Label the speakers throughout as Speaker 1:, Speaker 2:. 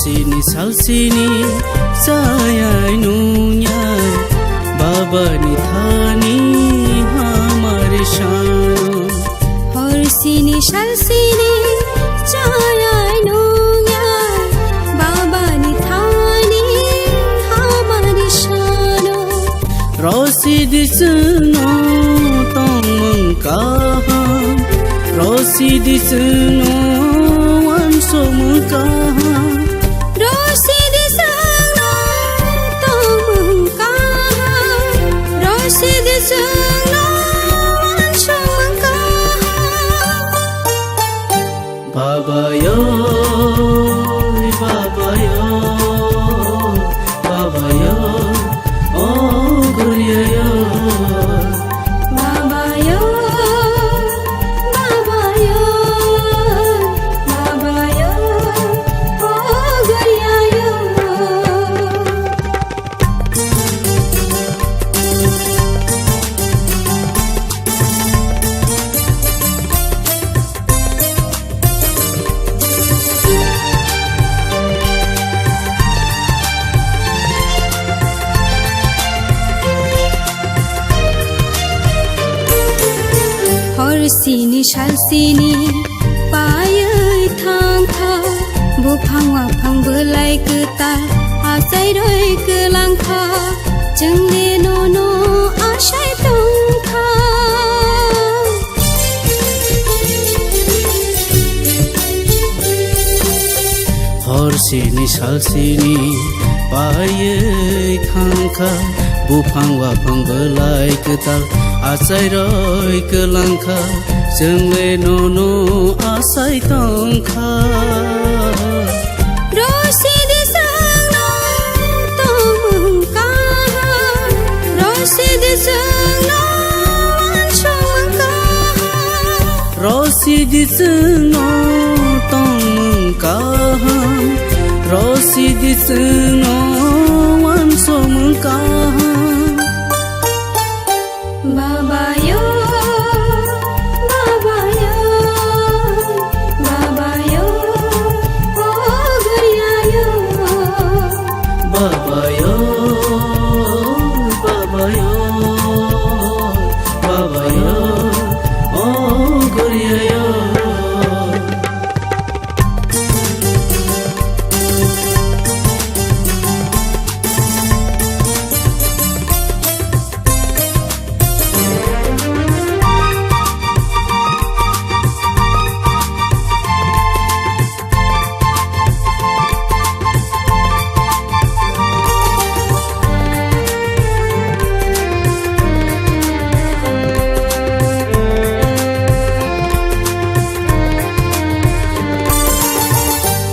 Speaker 1: Hor sini sayai nunyai Baba ni thani hamare shano
Speaker 2: Hor sini sayai nunyai Baba ni thani hamare shano
Speaker 1: Rosid suno tong mengkaham Rosid suno wan so mengkaham
Speaker 2: Rosid suno tong mengkaham Rosid suno wan so mengkaham
Speaker 1: Baba yo Baba yo Baba yo oh Guria yo
Speaker 2: Baba yo Baba yo Baba yo oh Guria yo Hor sini payai thang tha bu phang wa phang belai ke ta asai roi ke lang tha jeng le no asai tong tha
Speaker 1: Hor sini payai thang kha bu phang wa phang belai ke ta asai roi ke lang kha jeng le no asai tong kha
Speaker 2: Rosid suno tong mengkaham Rosid suno wan so mengkaham
Speaker 1: Rosid suno tong mengkaham Rosid suno wan so mengkaham
Speaker 2: Baba yo Baba yo Baba yo oh Guria yo
Speaker 1: Baba yo Baba yo Baba yo oh Guria yo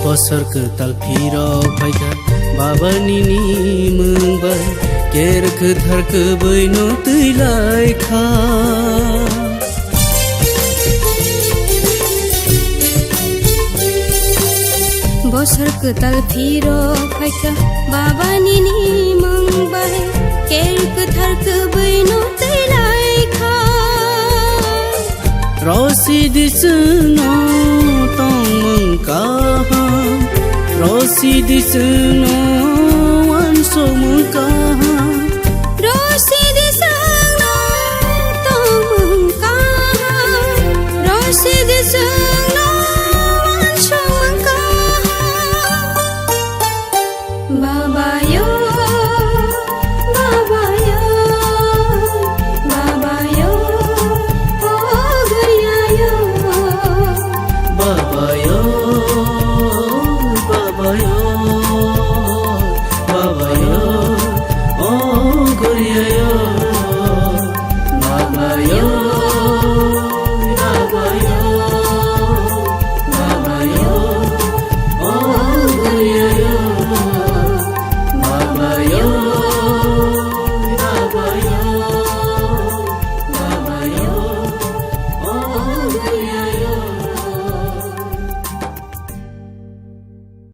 Speaker 1: Bosor ke tal phiro phaika Baba nini mungbai ker ke thar ke boino tuilai kha
Speaker 2: Bosor ke tal phiro phaika Baba nini mungbai ker ke thar ke boino tuilai kha
Speaker 1: Rosid suno tong mengkaham Rosid suno